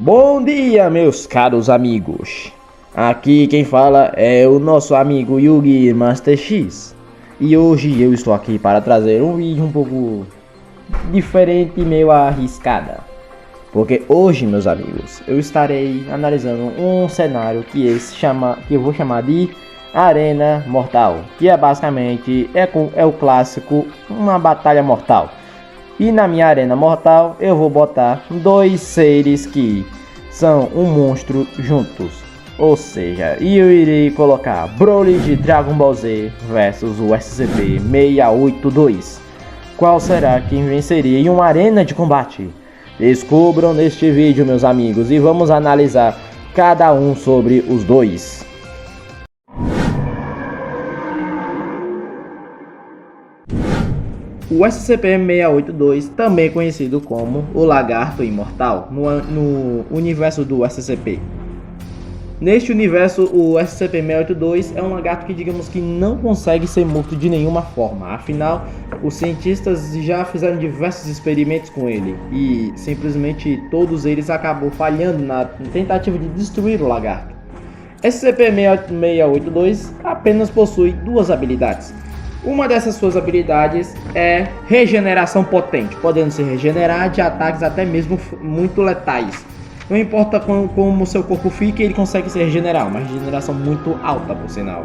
Bom dia, meus caros amigos. Aqui quem fala é o nosso amigo Yugi Master X. E hoje eu estou aqui para trazer um vídeo um pouco diferente e meio arriscada. Porque hoje, meus amigos, eu estarei analisando um cenário que eu vou chamar de Arena Mortal, que é basicamente o clássico, uma batalha mortal. E na minha Arena Mortal eu vou botar dois seres que são um monstro juntos. Ou seja, eu irei colocar Broly de Dragon Ball Z versus o SCP-682. Qual será quem venceria em uma arena de combate? Descubram neste vídeo, meus amigos, e vamos analisar cada um sobre os dois. O SCP-682, também conhecido como o Lagarto Imortal, no universo do SCP. Neste universo, o SCP-682 é um lagarto que, digamos que, não consegue ser morto de nenhuma forma. Afinal, os cientistas já fizeram diversos experimentos com ele e simplesmente todos eles acabam falhando na tentativa de destruir o lagarto. SCP-682 apenas possui duas habilidades. Uma dessas suas habilidades é regeneração potente, podendo se regenerar de ataques até mesmo muito letais. Não importa como seu corpo fique, ele consegue se regenerar, uma regeneração muito alta, por sinal.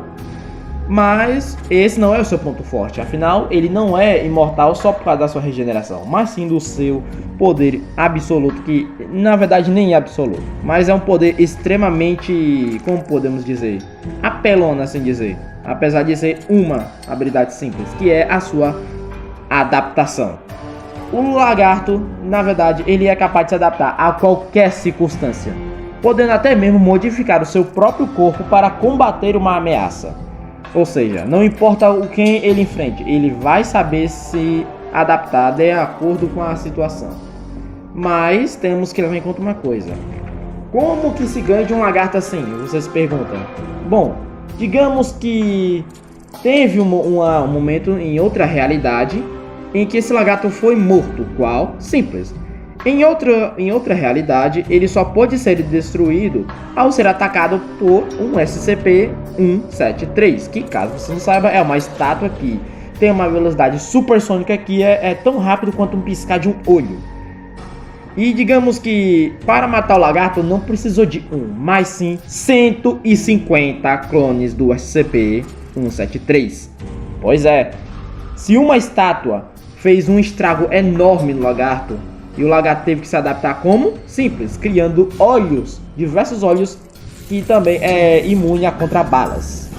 Mas esse não é o seu ponto forte, afinal ele não é imortal só por causa da sua regeneração, mas sim do seu poder absoluto, que na verdade nem é absoluto, mas é um poder extremamente, como podemos dizer, apelona, assim dizer. Apesar de ser uma habilidade simples, que é a sua adaptação. O lagarto, na verdade, ele é capaz de se adaptar a qualquer circunstância, podendo até mesmo modificar o seu próprio corpo para combater uma ameaça. Ou seja, não importa o quem ele enfrente, ele vai saber se adaptar de acordo com a situação. Mas temos que levar em conta uma coisa. Como que se ganha de um lagarto assim? Vocês perguntam. Bom, digamos que teve um momento em outra realidade em que esse lagarto foi morto. Qual? Simples. Em outra realidade, ele só pode ser destruído ao ser atacado por um SCP-173, que, caso você não saiba, é uma estátua que tem uma velocidade supersônica que é tão rápido quanto um piscar de um olho. E digamos que para matar o lagarto não precisou de mas sim 150 clones do SCP-173. Pois é, se uma estátua fez um estrago enorme no lagarto, e o lagarto teve que se adaptar como? Simples, criando olhos, diversos olhos, que também é imune a contra balas.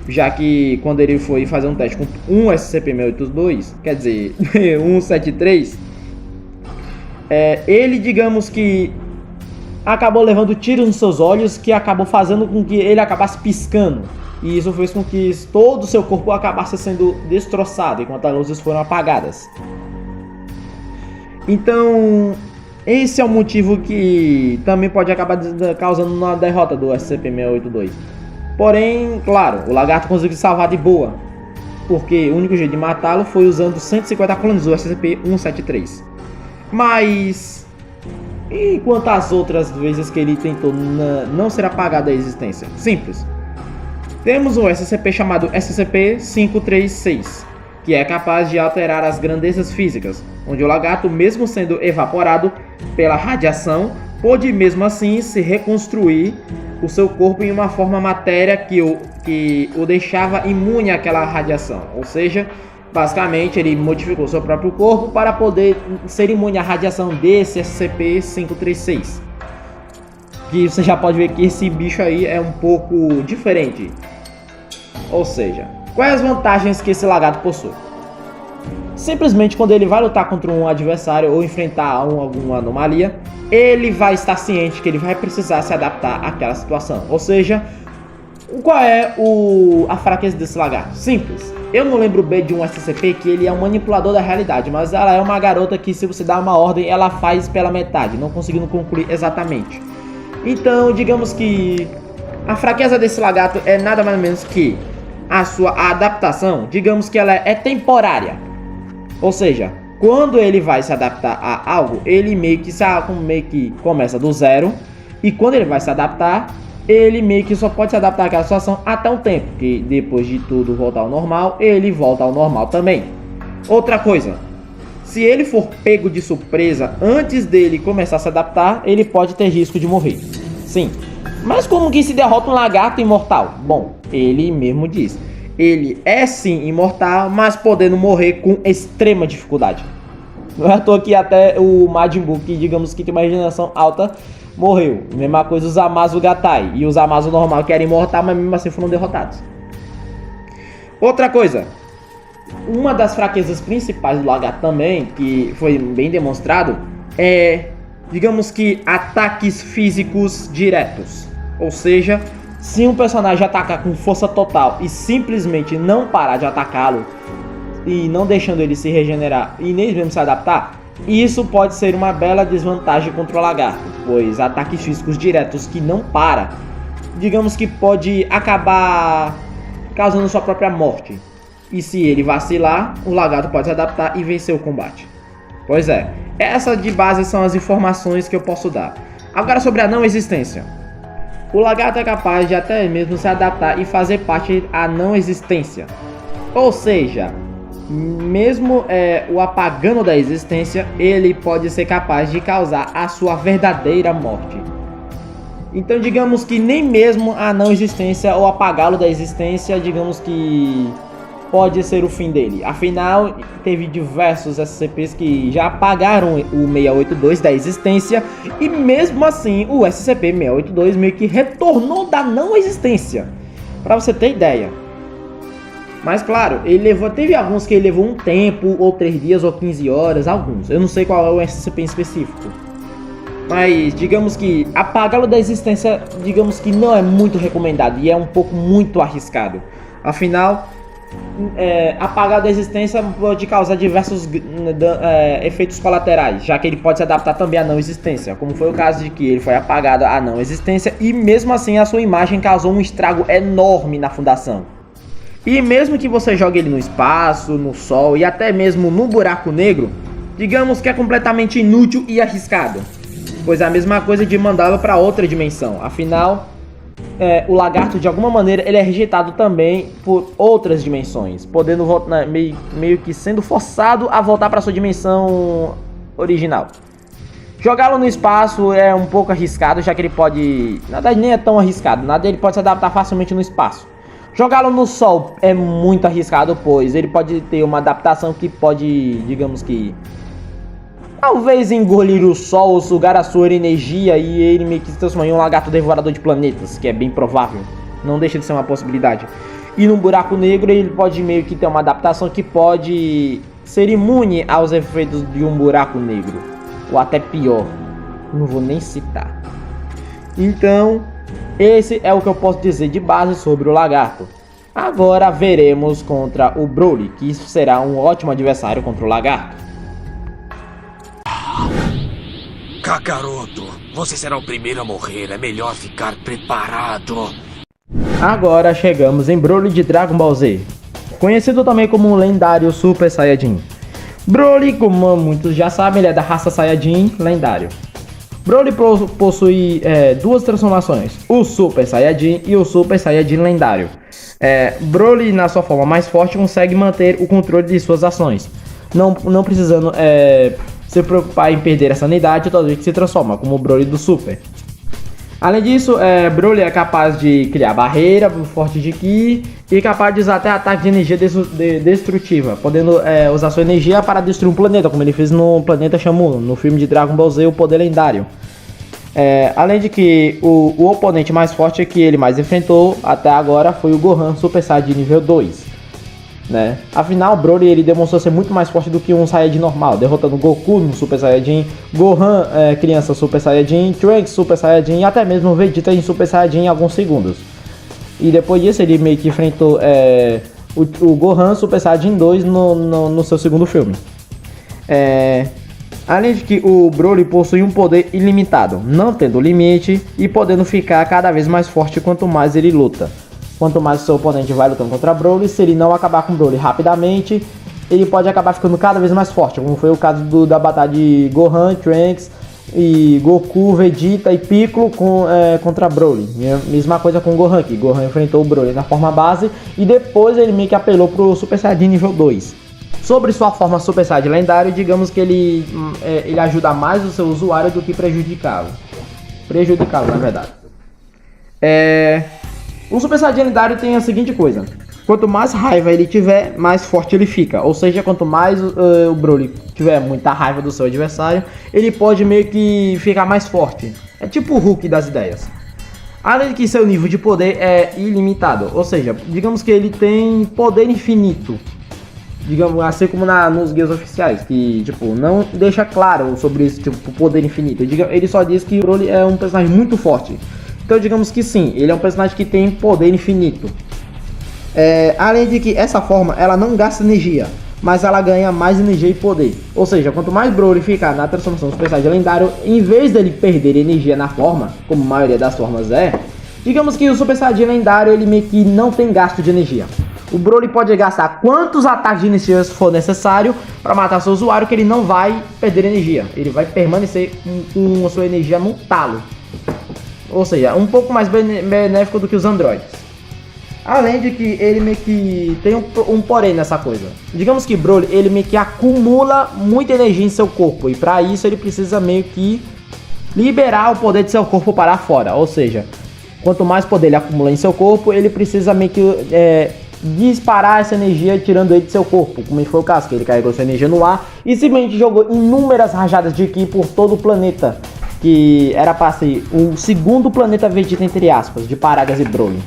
Já que quando ele foi fazer um teste com um SCP-682, quer dizer, 173, ele, digamos que, acabou levando tiros nos seus olhos, que acabou fazendo com que ele acabasse piscando. E isso fez com que todo o seu corpo acabasse sendo destroçado, enquanto as luzes foram apagadas. Então, esse é o motivo que também pode acabar causando uma derrota do SCP-682. Porém, claro, o lagarto conseguiu salvar de boa, porque o único jeito de matá-lo foi usando 150 clones do SCP-173. Mas, e quanto às outras vezes que ele tentou não ser apagado da existência? Simples. Temos um SCP chamado SCP-536, que é capaz de alterar as grandezas físicas, onde o lagarto, mesmo sendo evaporado pela radiação, pôde mesmo assim se reconstruir o seu corpo em uma forma matéria que o deixava imune àquela radiação. Ou seja, basicamente ele modificou seu próprio corpo para poder ser imune à radiação desse SCP-536. Que você já pode ver que esse bicho aí é um pouco diferente. Ou seja, quais as vantagens que esse lagarto possui? Simplesmente quando ele vai lutar contra um adversário ou enfrentar alguma anomalia, ele vai estar ciente que ele vai precisar se adaptar àquela situação. Ou seja, qual é a fraqueza desse lagarto? Simples. Eu não lembro bem de um SCP que ele é um manipulador da realidade, mas ela é uma garota que, se você dá uma ordem, ela faz pela metade, não conseguindo concluir exatamente. Então, digamos que a fraqueza desse lagarto é nada mais ou menos que a sua adaptação, digamos que ela é temporária. Ou seja, Quando ele vai se adaptar a algo, ele meio que começa do zero. E quando ele vai se adaptar, ele meio que só pode se adaptar àquela situação até um tempo. Que depois de tudo voltar ao normal, ele volta ao normal também. Outra coisa, se ele for pego de surpresa antes dele começar a se adaptar, ele pode ter risco de morrer. Sim, mas como que se derrota um lagarto imortal? Bom, ele mesmo diz. Ele é sim imortal, mas podendo morrer com extrema dificuldade. Não é à toa que até o Majin Buu, que digamos que tem uma regeneração alta, morreu. Mesma coisa os Zamasu Gatai. E os Zamasu normal que eram imortal, mas mesmo assim foram derrotados. Outra coisa. Uma das fraquezas principais do lagarto também, que foi bem demonstrado, é, digamos que, ataques físicos diretos. Ou seja, se um personagem atacar com força total e simplesmente não parar de atacá-lo e não deixando ele se regenerar e nem mesmo se adaptar, isso pode ser uma bela desvantagem contra o lagarto, pois ataques físicos diretos que não param, digamos que pode acabar causando sua própria morte. E se ele vacilar, o lagarto pode se adaptar e vencer o combate. Pois é, essas de base são as informações que eu posso dar. Agora sobre a não existência. O lagarto é capaz de até mesmo se adaptar e fazer parte da não existência. Ou seja, mesmo o apagando da existência, ele pode ser capaz de causar a sua verdadeira morte. Então digamos que nem mesmo a não existência ou apagá-lo da existência, digamos que pode ser o fim dele. Afinal, teve diversos SCPs que já apagaram o 682 da existência e mesmo assim o SCP-682 meio que retornou da não existência. Pra você ter ideia. Mas claro, teve alguns que ele levou um tempo, ou 3 dias, ou 15 horas, alguns. Eu não sei qual é o SCP em específico. Mas digamos que apagá-lo da existência, digamos que não é muito recomendado e é um pouco muito arriscado. Afinal, apagar da existência pode causar diversos efeitos colaterais, já que ele pode se adaptar também à não existência, como foi o caso de que ele foi apagado à não existência e mesmo assim a sua imagem causou um estrago enorme na fundação. E mesmo que você jogue ele no espaço, no sol e até mesmo no buraco negro, digamos que é completamente inútil e arriscado, pois é a mesma coisa de mandá-lo para outra dimensão. Afinal, o lagarto de alguma maneira ele é rejeitado também por outras dimensões, podendo voltar, meio que sendo forçado a voltar para sua dimensão original. Jogá-lo no espaço é um pouco arriscado, já que ele pode, na verdade nem é tão arriscado, ele pode se adaptar facilmente no espaço. Jogá-lo no sol é muito arriscado, pois ele pode ter uma adaptação que pode, digamos que, talvez engolir o sol, sugar a sua energia e ele meio que se transformar em um lagarto devorador de planetas, que é bem provável, não deixa de ser uma possibilidade. E num buraco negro ele pode meio que ter uma adaptação que pode ser imune aos efeitos de um buraco negro, ou até pior, não vou nem citar. Então, esse é o que eu posso dizer de base sobre o lagarto. Agora veremos contra o Broly, que isso será um ótimo adversário contra o lagarto. Kakaroto, você será o primeiro a morrer, é melhor ficar preparado. Agora chegamos em Broly de Dragon Ball Z, conhecido também como um lendário Super Saiyajin. Broly, como muitos já sabem, ele é da raça Saiyajin lendário. Broly possui duas transformações, o Super Saiyajin e o Super Saiyajin lendário. Broly, na sua forma mais forte, consegue manter o controle de suas ações, não precisando se preocupar em perder a sanidade toda vez que se transforma, como o Broly do Super. Além disso, Broly é capaz de criar barreira forte de Ki e capaz de usar até ataque de energia destrutiva, podendo usar sua energia para destruir um planeta, como ele fez no planeta Shamu, no filme de Dragon Ball Z, o Poder Lendário. Além de que o oponente mais forte que ele mais enfrentou até agora foi o Gohan Super Saiyajin nível 2. Né? Afinal, Broly ele demonstrou ser muito mais forte do que um Saiyajin normal, derrotando Goku no Super Saiyajin, Gohan criança Super Saiyajin, Trunks Super Saiyajin e até mesmo Vegeta em Super Saiyajin em alguns segundos. E depois disso ele meio que enfrentou o Gohan Super Saiyajin 2 no seu segundo filme. Além de que o Broly possui um poder ilimitado, não tendo limite e podendo ficar cada vez mais forte quanto mais ele luta. Quanto mais o seu oponente vai lutando contra Broly, se ele não acabar com Broly rapidamente, ele pode acabar ficando cada vez mais forte, como foi o caso da batalha de Gohan, Trunks e Goku, Vegeta e Piccolo contra Broly. Mesma coisa com Gohan, que Gohan enfrentou o Broly na forma base e depois ele meio que apelou pro Super Saiyajin nível 2. Sobre sua forma Super Saiyajin lendário, digamos que ele ajuda mais o seu usuário do que prejudicá-lo. Na verdade. O Super Saiyajin lendário tem a seguinte coisa: quanto mais raiva ele tiver, mais forte ele fica. Ou seja, quanto mais o Broly tiver muita raiva do seu adversário, ele pode meio que ficar mais forte. É tipo o Hulk das ideias. Além de que seu nível de poder é ilimitado. Ou seja, digamos que ele tem poder infinito. Digamos assim como nos guias oficiais, que tipo, não deixa claro sobre esse tipo poder infinito. Ele só diz que o Broly é um personagem muito forte. Então digamos que sim, ele é um personagem que tem poder infinito. Além de que essa forma ela não gasta energia, mas ela ganha mais energia e poder. Ou seja, quanto mais Broly ficar na transformação do Super Saiyajin lendário, em vez dele perder energia na forma, como a maioria das formas digamos que o Super Saiyajin lendário ele meio que não tem gasto de energia. O Broly pode gastar quantos ataques de energia for necessário para matar seu usuário, que ele não vai perder energia. Ele vai permanecer com a sua energia no talo. Ou seja, um pouco mais benéfico do que os androides. Além de que ele meio que tem um porém nessa coisa. Digamos que Broly ele meio que acumula muita energia em seu corpo. E para isso ele precisa meio que liberar o poder de seu corpo para fora. Ou seja, quanto mais poder ele acumula em seu corpo, ele precisa meio que disparar essa energia tirando ele de seu corpo, como foi o caso, que ele carregou sua energia no ar e simplesmente jogou inúmeras rajadas de Ki por todo o planeta, que era para ser o segundo planeta Vegeta, entre aspas, de Paragas e Broly.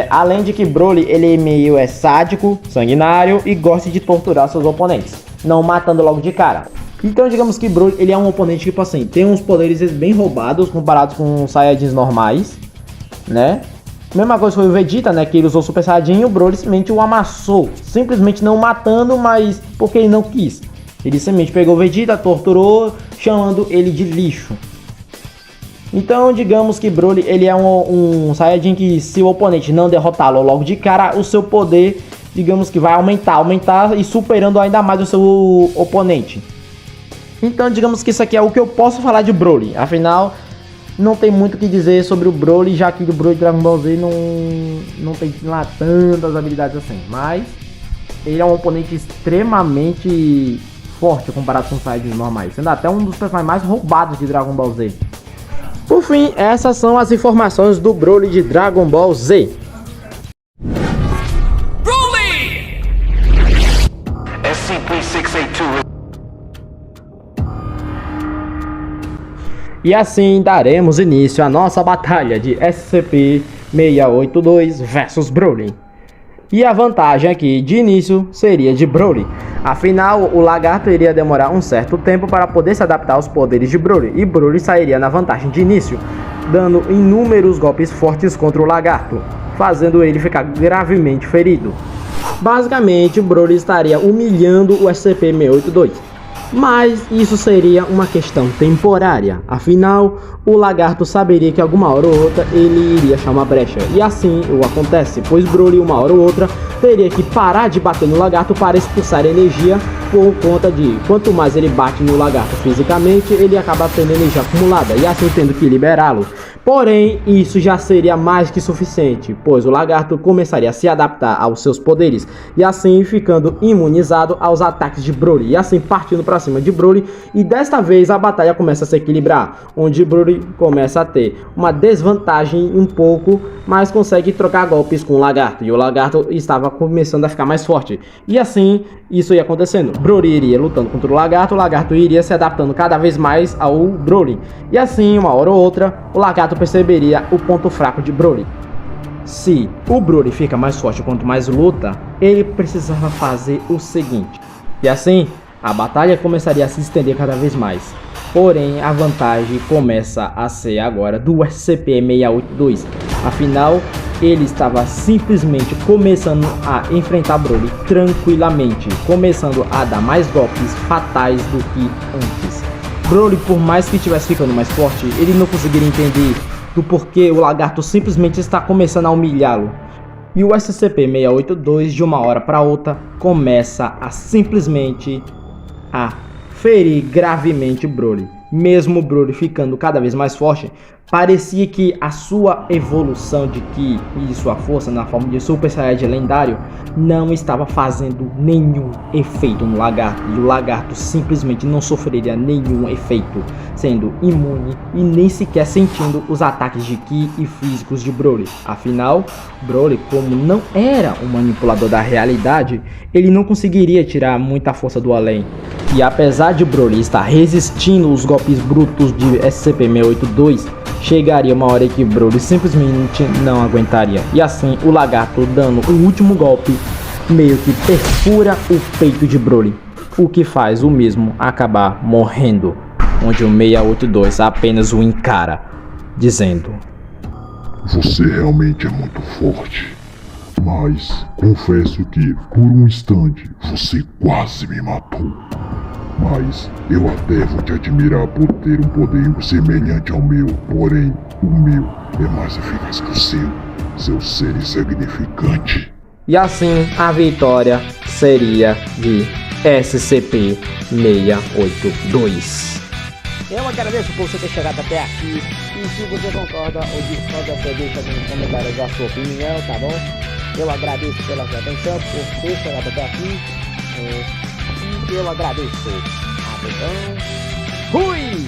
Além de que Broly ele meio sádico, sanguinário e gosta de torturar seus oponentes, não matando logo de cara. Então digamos que Broly ele é um oponente tipo assim, tem uns poderes bem roubados comparados com os Saiyajins normais, né? Mesma coisa foi o Vegeta, né, que ele usou o Super Saiyajin e o Broly simplesmente o amassou. Simplesmente não matando, mas porque ele não quis. Ele simplesmente pegou o Vegeta, torturou, chamando ele de lixo. Então digamos que Broly ele é um Saiyajin que se o oponente não derrotá-lo logo de cara, o seu poder, digamos que vai aumentar e superando ainda mais o seu oponente. Então digamos que isso aqui é o que eu posso falar de Broly. Afinal, não tem muito o que dizer sobre o Broly, já que o Broly Dragon Ball Z não tem lá tantas habilidades assim. Mas ele é um oponente extremamente forte comparado com os Saiyajins normais, sendo até um dos personagens mais roubados de Dragon Ball Z. Por fim, essas são as informações do Broly de Dragon Ball Z. Broly! SCP-682. E assim daremos início à nossa batalha de SCP-682 vs Broly. E a vantagem aqui de início seria de Broly. Afinal, o lagarto iria demorar um certo tempo para poder se adaptar aos poderes de Broly. E Broly sairia na vantagem de início, dando inúmeros golpes fortes contra o lagarto, fazendo ele ficar gravemente ferido. Basicamente, Broly estaria humilhando o SCP-682. Mas isso seria uma questão temporária, afinal, o lagarto saberia que alguma hora ou outra ele iria achar uma brecha. E assim o acontece, pois Broly uma hora ou outra teria que parar de bater no lagarto para expulsar energia, por conta de quanto mais ele bate no lagarto fisicamente, ele acaba tendo energia acumulada e assim tendo que liberá-lo. Porém, isso já seria mais que suficiente, pois o lagarto começaria a se adaptar aos seus poderes e assim ficando imunizado aos ataques de Broly e assim partindo para cima de Broly, e desta vez a batalha começa a se equilibrar, onde Broly começa a ter uma desvantagem um pouco, mas consegue trocar golpes com o lagarto e o lagarto estava começando a ficar mais forte. E assim isso ia acontecendo, Broly iria lutando contra o lagarto iria se adaptando cada vez mais ao Broly e assim uma hora ou outra o lagarto perceberia o ponto fraco de Broly. Se o Broly fica mais forte quanto mais luta, ele precisava fazer o seguinte, e assim a batalha começaria a se estender cada vez mais. Porém, a vantagem começa a ser agora do SCP-682. Afinal, ele estava simplesmente começando a enfrentar Broly tranquilamente, começando a dar mais golpes fatais do que antes. Broly, por mais que estivesse ficando mais forte, ele não conseguiria entender do porquê o lagarto simplesmente está começando a humilhá-lo. E o SCP-682 de uma hora para outra começa a simplesmente a ferir gravemente Broly. Mesmo Broly ficando cada vez mais forte, parecia que a sua evolução de Ki e de sua força na forma de Super Saiyajin lendário não estava fazendo nenhum efeito no lagarto, e o lagarto simplesmente não sofreria nenhum efeito, sendo imune e nem sequer sentindo os ataques de Ki e físicos de Broly. Afinal, Broly, como não era um manipulador da realidade, ele não conseguiria tirar muita força do além. E apesar de Broly estar resistindo os golpes brutos de SCP-682, chegaria uma hora que Broly simplesmente não aguentaria. E assim, o lagarto, dando o último golpe, meio que perfura o peito de Broly, o que faz o mesmo acabar morrendo, onde o 682 apenas o encara, dizendo: "Você realmente é muito forte, mas confesso que por um instante você quase me matou. Mas eu até vou te admirar por ter um poder semelhante ao meu, porém o meu é mais eficaz que o seu. Seu ser insignificante." E assim a vitória seria de SCP-682. Eu agradeço por você ter chegado até aqui. E se você concorda ou discorda, você deixa aqui nos comentários a sua opinião, tá bom? Eu agradeço pela sua atenção, por ter chegado até aqui. E eu agradeço. Atenção. Fui!